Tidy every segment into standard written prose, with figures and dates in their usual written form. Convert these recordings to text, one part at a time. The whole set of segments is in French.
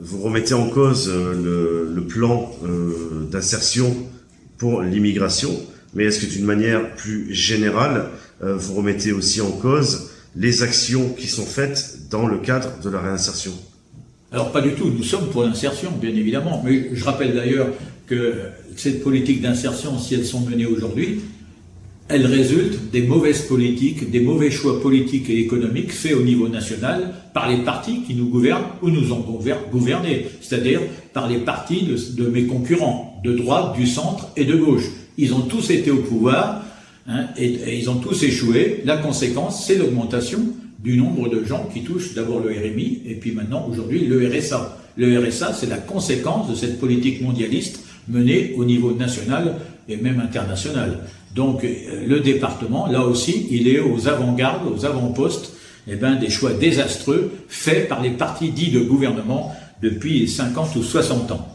vous remettez en cause le plan d'insertion pour l'immigration, mais est-ce que d'une manière plus générale, vous remettez aussi en cause les actions qui sont faites dans le cadre de la réinsertion? Alors pas du tout, nous sommes pour l'insertion, bien évidemment, mais je rappelle d'ailleurs que cette politique d'insertion, si elles sont menées aujourd'hui, elles résultent des mauvaises politiques, des mauvais choix politiques et économiques faits au niveau national par les partis qui nous gouvernent ou nous ont gouvernés, c'est-à-dire par les partis de mes concurrents, de droite, du centre et de gauche. Ils ont tous été au pouvoir et ils ont tous échoué. La conséquence, c'est l'augmentation du nombre de gens qui touchent d'abord le RMI et puis maintenant, aujourd'hui, le RSA. Le RSA, c'est la conséquence de cette politique mondialiste menée au niveau national et même international. Donc, le département, là aussi, il est aux avant-gardes, aux avant-postes, des choix désastreux faits par les partis dits de gouvernement depuis 50 ou 60 ans.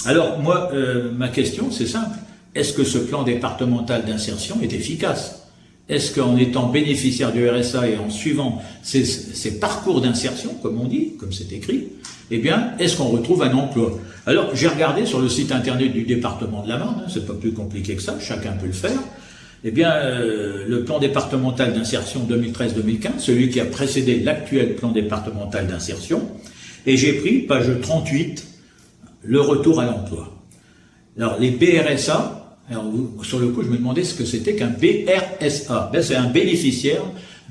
Alors, moi, ma question, c'est simple. Est-ce que ce plan départemental d'insertion est efficace? Est-ce qu'en étant bénéficiaire du RSA et en suivant ces parcours d'insertion, comme on dit, comme c'est écrit, est-ce qu'on retrouve un emploi? Alors, j'ai regardé sur le site internet du département de la Marne, c'est pas plus compliqué que ça, chacun peut le faire. Le plan départemental d'insertion 2013-2015, celui qui a précédé l'actuel plan départemental d'insertion, et j'ai pris, page 38, le retour à l'emploi. Alors, les BRSA, sur le coup, je me demandais ce que c'était qu'un BRSA. C'est un bénéficiaire,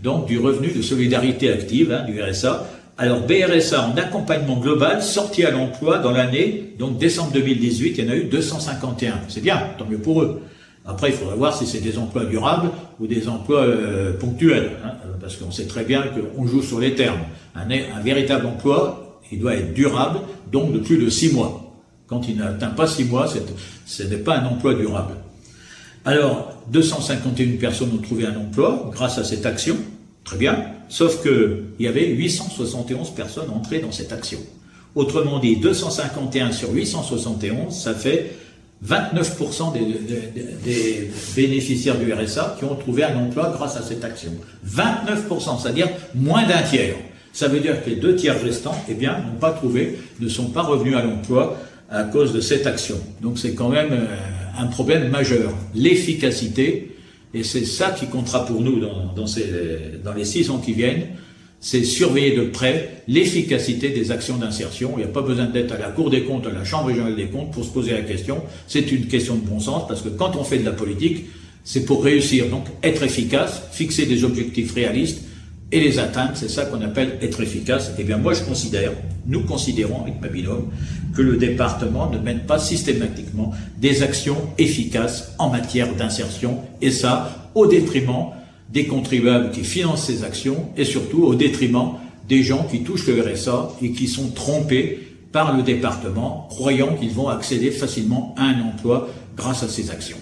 donc, du revenu de solidarité active, du RSA. Alors, BRSA en accompagnement global, sorti à l'emploi dans l'année, donc décembre 2018, il y en a eu 251. C'est bien, tant mieux pour eux. Après, il faudra voir si c'est des emplois durables ou des emplois ponctuels, parce qu'on sait très bien qu'on joue sur les termes. Un véritable emploi, il doit être durable, donc de plus de 6 mois. Quand il n'atteint pas 6 mois, ce n'est pas un emploi durable. Alors, 251 personnes ont trouvé un emploi grâce à cette action, très bien, sauf qu'il y avait 871 personnes entrées dans cette action. Autrement dit, 251 sur 871, ça fait 29% des bénéficiaires du RSA qui ont trouvé un emploi grâce à cette action. 29%, c'est-à-dire moins d'un tiers. Ça veut dire que les 2 tiers restants, n'ont pas trouvé, ne sont pas revenus à l'emploi à cause de cette action. Donc c'est quand même un problème majeur. L'efficacité, et c'est ça qui comptera pour nous dans les 6 ans qui viennent, c'est surveiller de près l'efficacité des actions d'insertion. Il n'y a pas besoin d'être à la Cour des comptes, à la Chambre régionale des comptes pour se poser la question. C'est une question de bon sens, parce que quand on fait de la politique, c'est pour réussir. Donc être efficace, fixer des objectifs réalistes et les atteindre, c'est ça qu'on appelle être efficace. Moi je considère, nous considérons avec ma binôme, que le département ne mène pas systématiquement des actions efficaces en matière d'insertion, et ça au détriment des contribuables qui financent ces actions et surtout au détriment des gens qui touchent le RSA et qui sont trompés par le département, croyant qu'ils vont accéder facilement à un emploi grâce à ces actions.